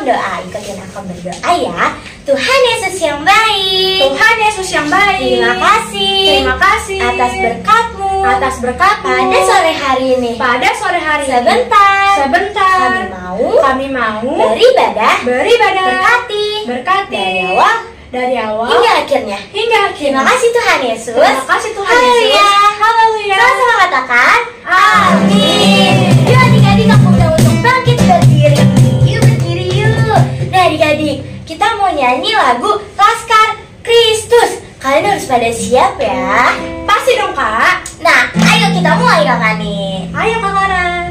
doa. Ikutin aku berdoa ya. Tuhan Yesus yang baik, Tuhan Yesus yang baik, terima kasih atas berkat-Mu pada sore hari ini. Sebentar kami mau beribadah berkati dari awal hingga akhirnya. Terima kasih Tuhan Yesus. Haleluya. Sama-sama katakan amin. Yuk adik-adik, aku udah untuk bangkit berdiri. Yuk berdiri yuk. Nah adik-adik, kita mau nyanyi lagu Laskar Kristus. Kalian harus pada siap ya. Pasti dong Kak. Nah, ayo kita mulai Kak Kani. Ayo Kak Lara.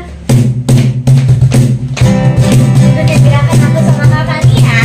Ikutin gerakan aku sama Kak Kani ya.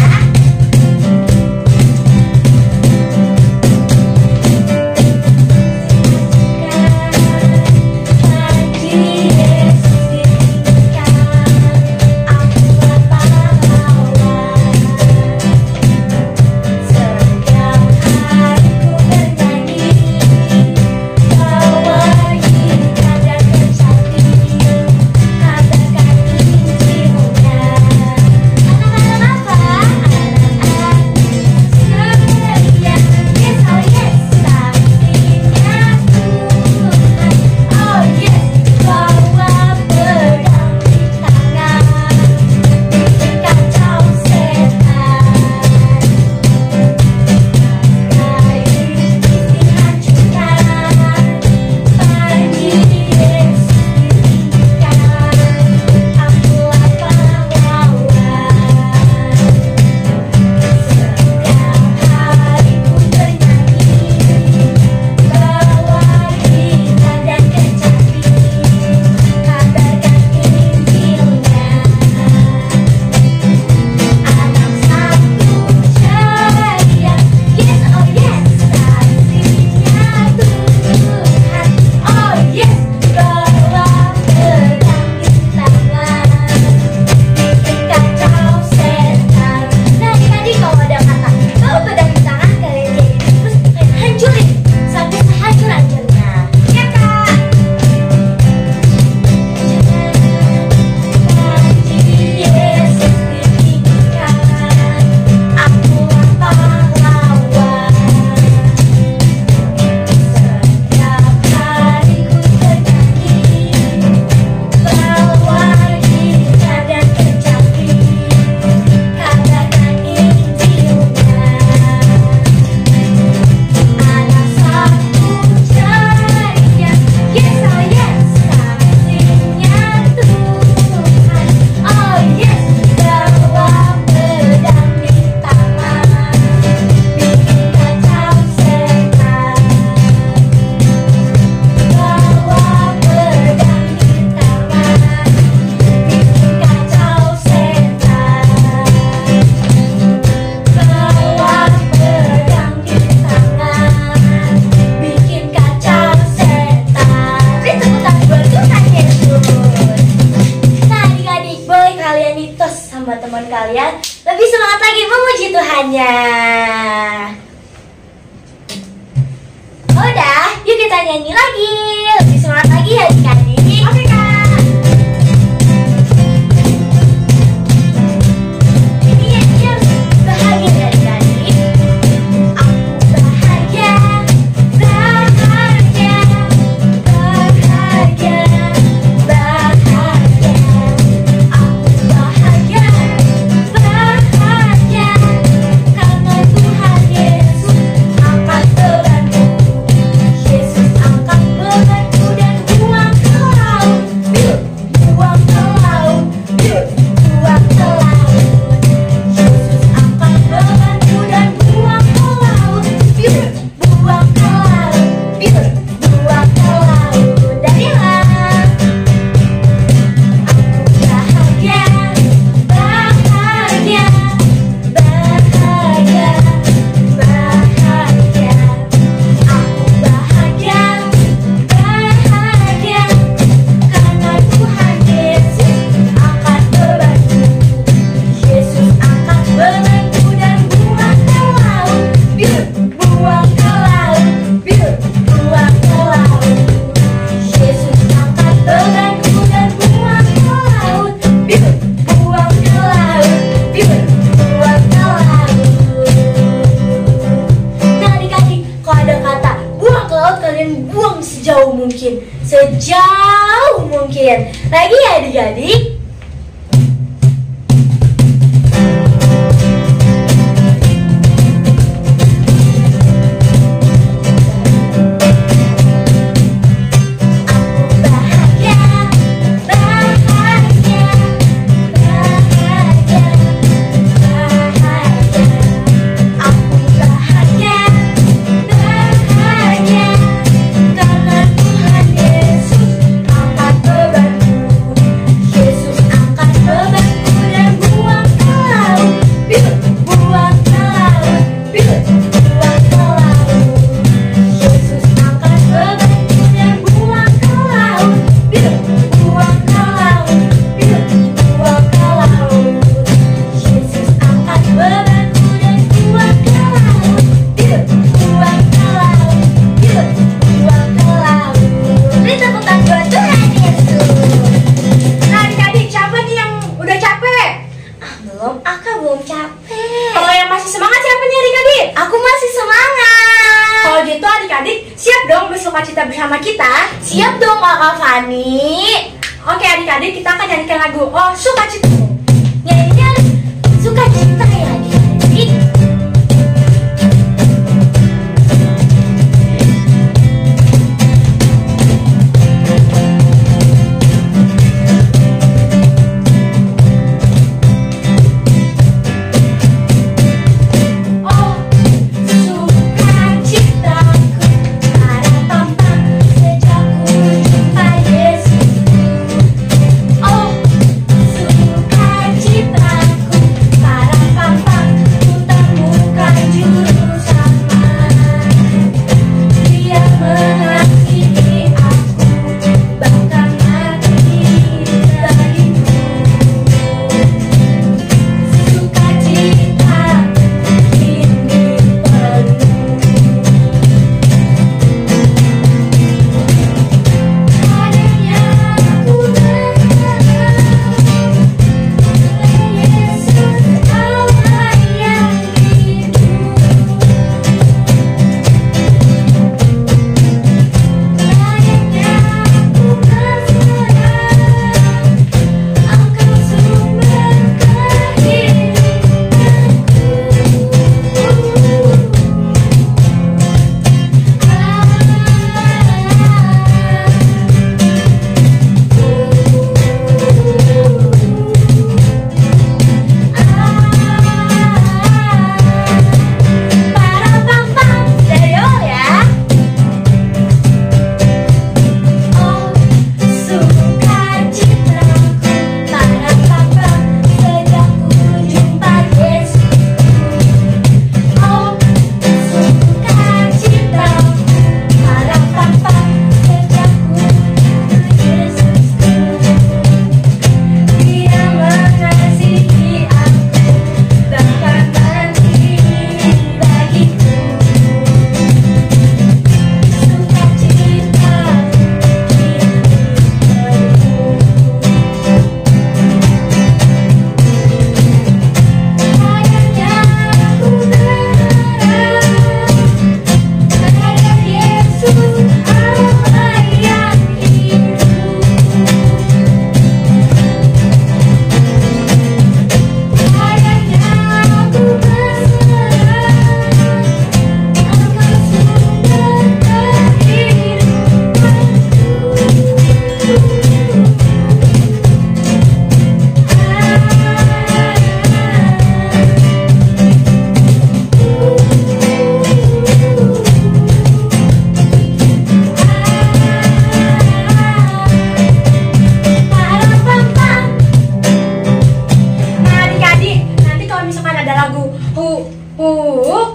Teman kalian lebih semangat lagi memuji Tuhannya. Udah, yuk kita nyanyi lagi. Lebih semangat lagi ya adik-adik. Oke Kak. Ini harus bahagia ya adik-adik. Aku bahagia, bahagia, bahagia, bahagia. Aku bahagia, bahagia, karena Tuhan Yesus angkat bebanku. Yesus angkat bebanku dan buang sejauh mungkin. Sejauh mungkin. Lagi ya adik-adik. Belum capek. Kalau yang masih semangat siapa nih adik-adik? Aku masih semangat. Kalau gitu adik-adik siap dong bersuka cita bersama kita? Siap dong Kakak Fani. Oke adik-adik, kita akan nyanyikan lagu Oh Sukacita. Nyanyinya sukacita ya adik-adik.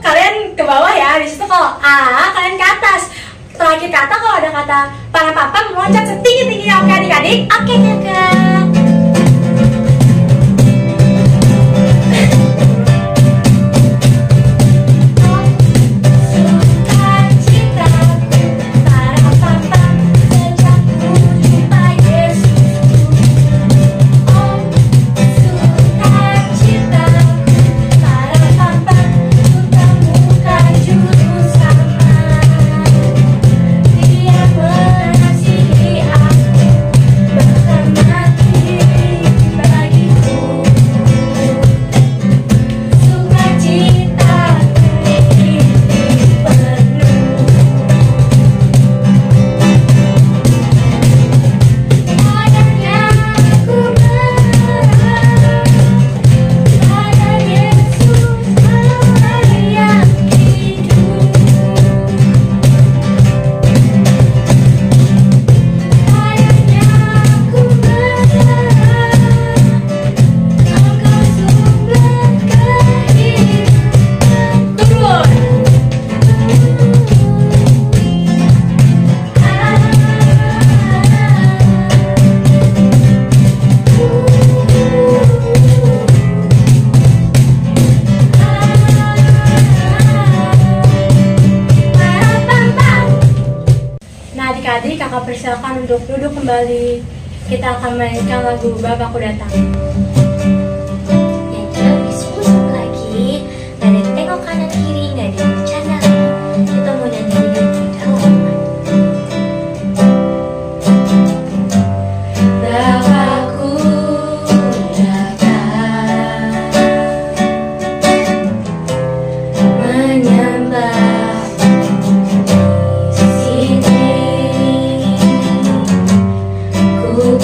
Kalian ke bawah ya. Di situ kalau A, kalian ke atas. Terakhir kata kalau ada kata para papa meloncat setinggi-tingginya. Oke adik-adik? Oke kakak. Dia kakak persilakan untuk duduk kembali. Kita akan mainkan lagu Bapakku Datang. Nyanyi lebih sungguh-sungguh lagi. Gak ada yang tengok kanan kiri, gak ada yang bercanda. Kita mau nyanyi dengan dalam. Bapakku datang menyembah di sini. Ku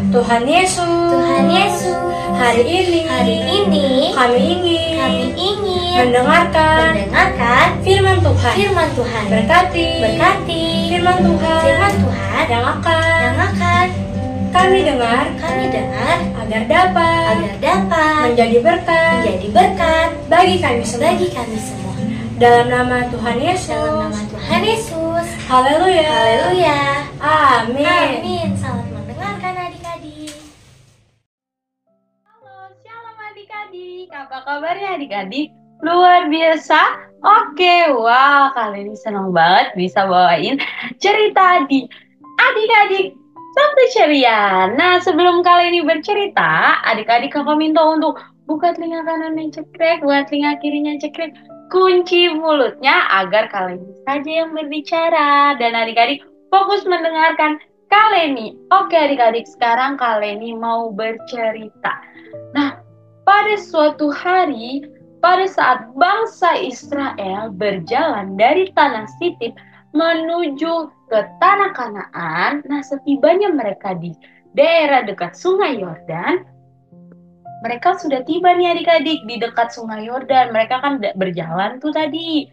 Tuhan Yesus, hari ini kami ingin mendengarkan firman Tuhan. Berkati firman Tuhan yang akan kami dengar agar dapat menjadi berkat bagi kami semua. Dalam nama Tuhan Yesus. Haleluya. Haleluya. Amin. Amin. Selamat mendengarkan adik-adik. adik-adik, apa kabarnya adik-adik? Luar biasa? Oke, wah kali ini senang banget bisa bawain cerita di adik-adik Sabtu Ceria. Nah, sebelum kali ini bercerita, adik-adik kakak minta untuk buka telinga kanannya cekrek, buat telinga kirinya cekrek, kunci mulutnya agar kalian saja yang berbicara. Dan adik-adik fokus mendengarkan Kaleni. Oke adik-adik, sekarang Kaleni mau bercerita. Nah, pada suatu hari, pada saat bangsa Israel berjalan dari tanah Sitim menuju ke tanah Kanaan, nah setibanya mereka di daerah dekat Sungai Yordan, mereka sudah tiba nih adik-adik di dekat Sungai Yordan. Mereka kan berjalan tuh tadi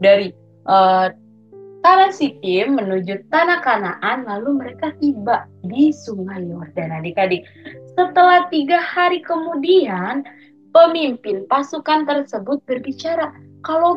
dari eh, tanah Sitim menuju tanah Kanaan, lalu mereka tiba di Sungai Yordan adik-adik. Setelah 3 hari kemudian, pemimpin pasukan tersebut berbicara, kalau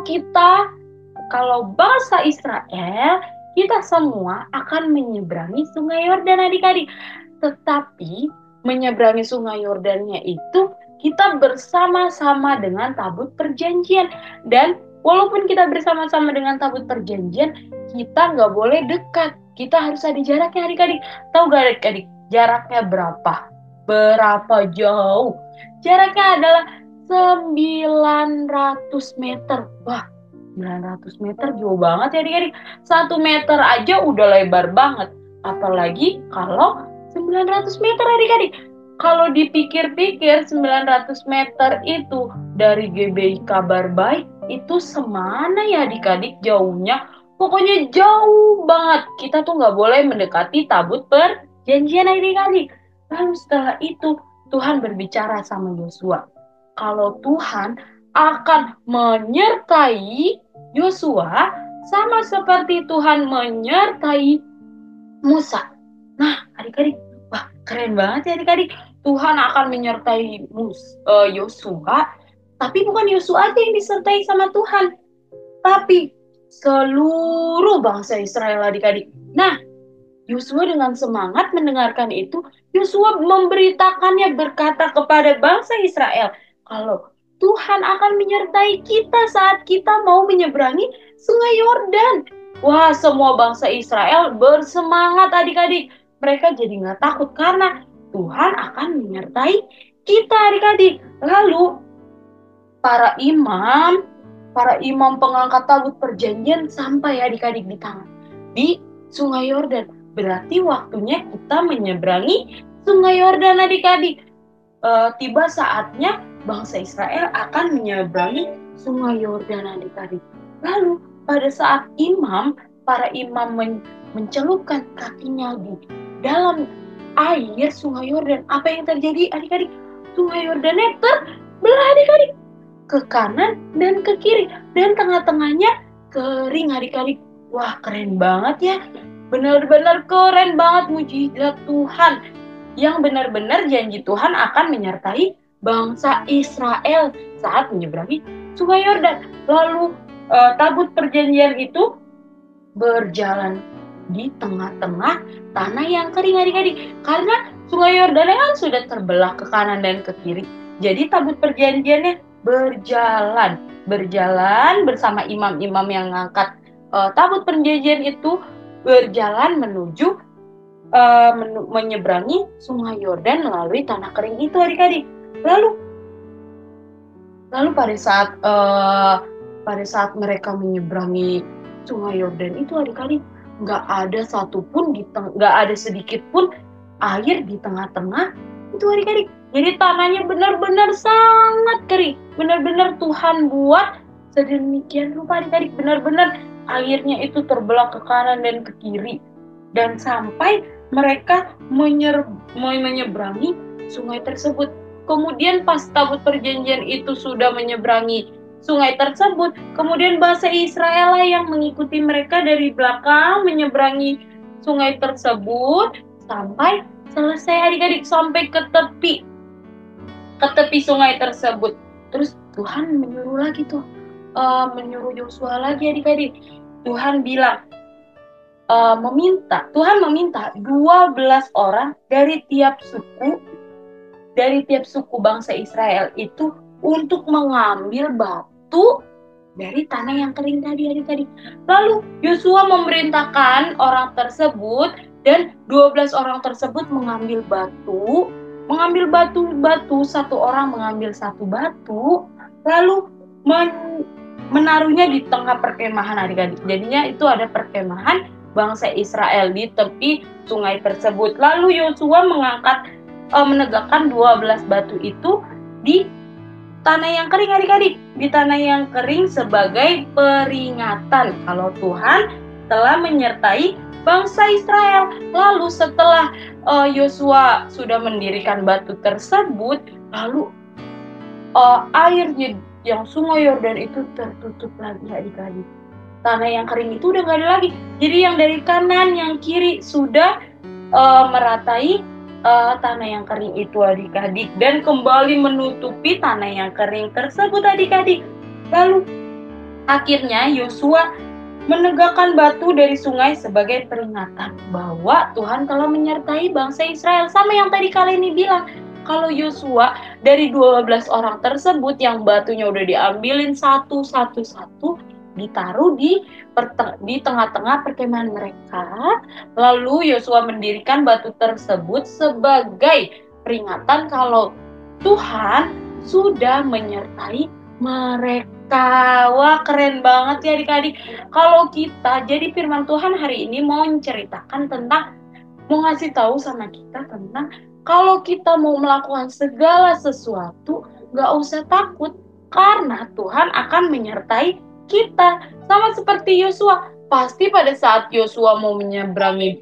bangsa Israel, kita semua akan menyeberangi Sungai Yordan adik-adik. Tetapi menyeberangi Sungai Yordannya itu kita bersama-sama dengan tabut perjanjian. Dan walaupun kita bersama-sama dengan tabut perjanjian, kita nggak boleh dekat. Kita harus ada jaraknya adik-adik. Tahu gak adik-adik jaraknya berapa? Berapa jauh? Jaraknya adalah 900 meter. Wah, 900 meter jauh banget ya adik-adik. 1 meter aja udah lebar banget. Apalagi kalau 900 meter adik-adik. Kalau dipikir-pikir 900 meter itu dari GBI Kabar Baik itu semana ya adik-adik jauhnya. Pokoknya jauh banget. Kita tuh nggak boleh mendekati tabut perjanjian adik-adik. Lalu setelah itu Tuhan berbicara sama Yosua. Kalau Tuhan akan menyertai Yosua sama seperti Tuhan menyertai Musa. Nah, adik-adik, wah keren banget ya adik-adik. Tuhan akan menyertai Yosua, tapi bukan Yosua aja yang disertai sama Tuhan, tapi seluruh bangsa Israel adik-adik. Nah, Yosua dengan semangat mendengarkan itu, Yosua memberitakannya berkata kepada bangsa Israel, kalau Tuhan akan menyertai kita saat kita mau menyeberangi Sungai Yordan. Wah, semua bangsa Israel bersemangat adik-adik. Mereka jadi nggak takut karena Tuhan akan menyertai kita adik-adik. Lalu para imam pengangkat tabut perjanjian sampai adik-adik di Sungai Yordan. Berarti waktunya kita menyeberangi Sungai Yordan adik-adik. Tiba saatnya bangsa Israel akan menyeberangi Sungai Yordan adik-adik. Lalu pada saat para imam mencelupkan kakinya di dalam air Sungai Yordan, apa yang terjadi adik-adik? Sungai Yordannya terbelah adik-adik ke kanan dan ke kiri, dan tengah-tengahnya kering adik-adik. Wah keren banget ya, benar-benar keren banget mujizat Tuhan yang benar-benar janji Tuhan akan menyertai bangsa Israel saat menyeberangi Sungai Yordan. Lalu tabut perjanjian itu berjalan di tengah-tengah tanah yang kering adik-adik, karena Sungai Yordan kan sudah terbelah ke kanan dan ke kiri. Jadi tabut perjanjiannya berjalan bersama imam-imam yang ngangkat tabut perjanjian itu, berjalan menuju menyeberangi Sungai Yordan melalui tanah kering itu adik-adik. Lalu pada saat mereka menyeberangi Sungai Yordan itu adik-adik, nggak ada sedikit pun air di tengah-tengah itu adik-adik. Jadi tanahnya benar-benar sangat kering. Benar-benar Tuhan buat sedemikian rupa adik-adik. Benar-benar airnya itu terbelah ke kanan dan ke kiri. Dan sampai mereka menyeberangi sungai tersebut. Kemudian pas tabut perjanjian itu sudah menyeberangi sungai tersebut, kemudian bangsa Israel yang mengikuti mereka dari belakang menyeberangi sungai tersebut sampai selesai adik-adik, sampai ke tepi sungai tersebut. Terus Tuhan menyuruh menyuruh Yosua lagi adik-adik. Tuhan meminta 12 orang dari tiap suku bangsa Israel itu untuk mengambil batu dari tanah yang kering tadi adik-adik. Lalu Yosua memerintahkan orang tersebut dan 12 orang tersebut mengambil batu, satu orang mengambil satu batu, lalu menaruhnya di tengah perkemahan adik-adik. Jadinya itu ada perkemahan bangsa Israel di tepi sungai tersebut. Lalu Yosua menegakkan 12 batu itu di tanah yang kering adik-adik, di tanah yang kering sebagai peringatan kalau Tuhan telah menyertai bangsa Israel. Lalu setelah Yosua sudah mendirikan batu tersebut, lalu airnya yang sungai Yordan itu tertutup lagi adik-adik. Tanah yang kering itu udah gak ada lagi. Jadi yang dari kanan, yang kiri sudah meratai tanah yang kering itu adik-adik, dan kembali menutupi tanah yang kering tersebut adik-adik. Lalu akhirnya Yosua menegakkan batu dari sungai sebagai peringatan bahwa Tuhan telah menyertai bangsa Israel. Sama yang tadi kalian ini bilang, kalau Yosua dari 12 orang tersebut yang batunya udah diambilin satu, ditaruh di tengah-tengah perkemahan mereka. Lalu Yosua mendirikan batu tersebut sebagai peringatan kalau Tuhan sudah menyertai mereka. Wah, keren banget ya adik-adik. Kalau kita, jadi firman Tuhan hari ini mau menceritakan tentang, mau ngasih tahu sama kita tentang kalau kita mau melakukan segala sesuatu, gak usah takut karena Tuhan akan menyertai kita. Sama seperti Yosua, pasti pada saat Yosua mau menyeberangi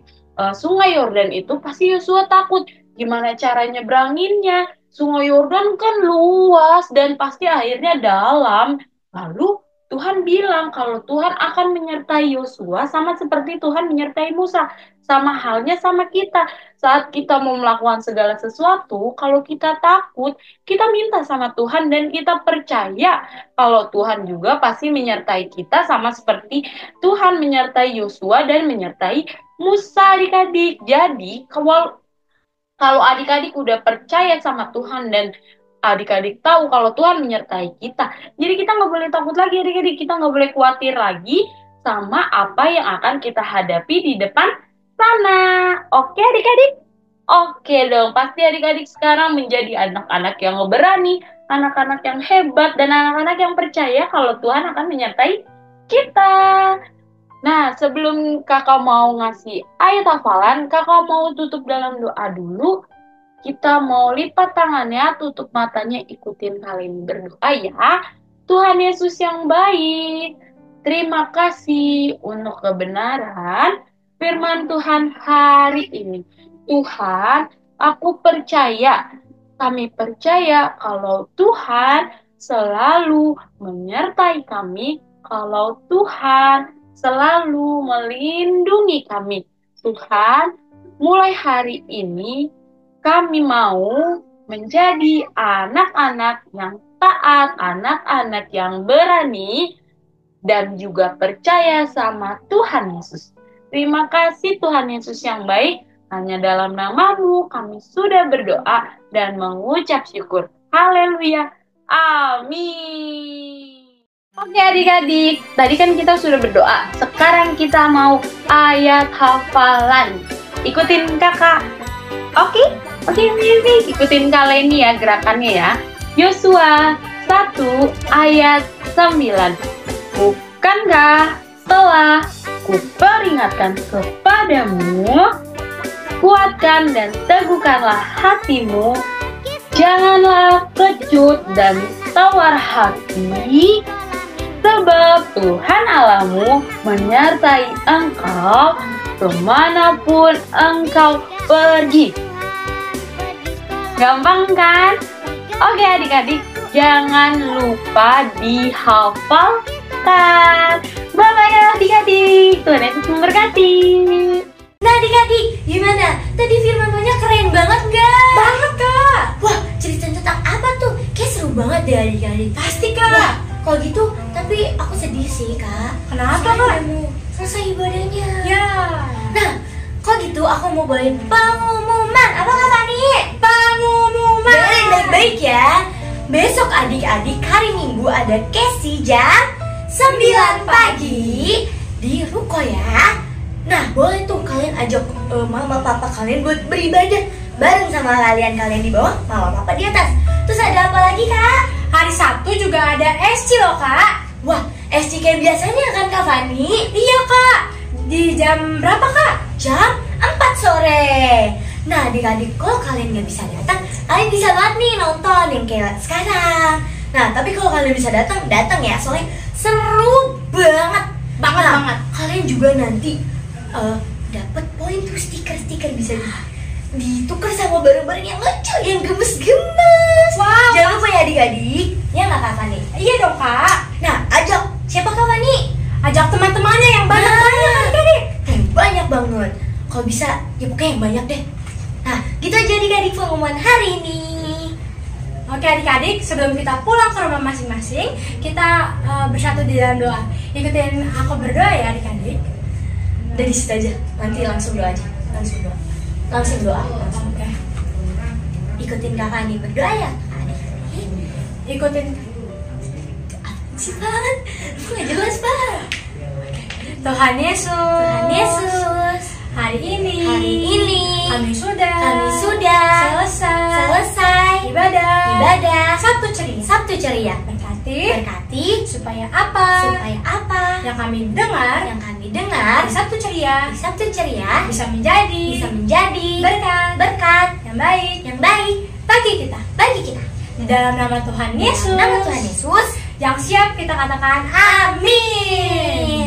sungai Yordan itu, pasti Yosua takut gimana cara nyebranginnya. Sungai Yordan kan luas dan pasti airnya dalam. Lalu Tuhan bilang kalau Tuhan akan menyertai Yosua sama seperti Tuhan menyertai Musa. Sama halnya sama kita. Saat kita mau melakukan segala sesuatu, kalau kita takut, kita minta sama Tuhan dan kita percaya kalau Tuhan juga pasti menyertai kita sama seperti Tuhan menyertai Yosua dan menyertai Musa adik-adik. Jadi kalau adik-adik udah percaya sama Tuhan dan adik-adik tahu kalau Tuhan menyertai kita, jadi kita nggak boleh takut lagi adik-adik. Kita nggak boleh khawatir lagi sama apa yang akan kita hadapi di depan sana. Oke adik-adik? Oke dong, pasti adik-adik sekarang menjadi anak-anak yang berani, anak-anak yang hebat, dan anak-anak yang percaya kalau Tuhan akan menyertai kita. Nah, sebelum kakak mau ngasih ayat hafalan, kakak mau tutup dalam doa dulu. Kita mau lipat tangannya, tutup matanya, ikutin kalian berdoa ya. Tuhan Yesus yang baik, terima kasih untuk kebenaran firman Tuhan hari ini. Tuhan, aku percaya, kami percaya kalau Tuhan selalu menyertai kami, kalau Tuhan selalu melindungi kami. Tuhan, mulai hari ini kami mau menjadi anak-anak yang taat, anak-anak yang berani, dan juga percaya sama Tuhan Yesus. Terima kasih Tuhan Yesus yang baik. Hanya dalam nama-Mu kami sudah berdoa dan mengucap syukur. Haleluya. Amin. Oke adik-adik, tadi kan kita sudah berdoa. Sekarang kita mau ayat hafalan. Ikutin kakak. Oke, ikutin kalian nih ya gerakannya ya. Yosua 1 ayat 9. Bukankah telah kuperingatkan kepadamu, kuatkan dan teguhkanlah hatimu, janganlah kecut dan tawar hati, sebab Tuhan Allahmu menyertai engkau kemanapun engkau pergi. Gampang kan? Oke adik-adik, jangan lupa dihafalkan. Bye-bye adik-adik, Tuhan Yesus memberkati. Nah adik-adik, gimana? Tadi firman Tuhannya keren banget gak? Banget kak. Wah, cerita tentang apa tuh? Kayak seru banget deh adik-adik. Pasti kak. Wah, kalau gitu, tapi aku sedih sih kak. Kenapa Soalnya kak? udah mau selesai ibadahnya. Ya. Nah, kalau gitu aku mau bawain pengumuman. Apa kata nih? Pengumuman. Dengerin baik-baik ya. besok adik-adik hari Minggu ada Casey jam 9 pagi di ruko ya. Nah, boleh tuh kalian ajak mama papa kalian buat beribadah bareng sama kalian di bawah, mama papa di atas. Terus ada apa lagi, Kak? Hari Sabtu juga ada SC loh, Kak. Wah, SC kayak biasanya kan, Kak Fani? Iya, Kak. Di jam berapa, Kak? Jam 4 sore. Nah, adik-adik, kalau kalian nggak bisa datang, kalian bisa banget nih nonton yang kayak sekarang. Nah, tapi kalau kalian bisa datang ya, soalnya seru banget. Banget. Kalian juga nanti dapat poin tuh, stiker bisa ditukar sama barang-barang yang lucu, yang gemes-gemes. Wow. Jangan lupa ya adik-adik. Ya nggak, Kak Fani? Iya dong, Kak. Nah, ajak siapa, Kak Fani? Ajak teman-temannya yang banyak adik-adik. Banyak banget. Kalau bisa, ya pokoknya yang banyak deh. Nah, gitu aja adik-adik pengumuman hari ini. Oke adik-adik, sebelum kita pulang ke rumah masing-masing, kita bersatu di dalam doa. Ikutin aku berdoa ya adik-adik. Dari situ aja, nanti langsung doa aja. Langsung doa. Oke. Ikutin Kak Fani berdoa ya. Ikutin Si Pan, nggak jelas Pan. Tuhan Yesus. Hari ini kami sudah selesai ibadah Sabtu ceria. Berkati supaya apa yang kami dengar di Sabtu ceria bisa menjadi berkat yang baik bagi kita di dalam nama Tuhan Yesus Nama Tuhan Yesus yang siap kita katakan amin.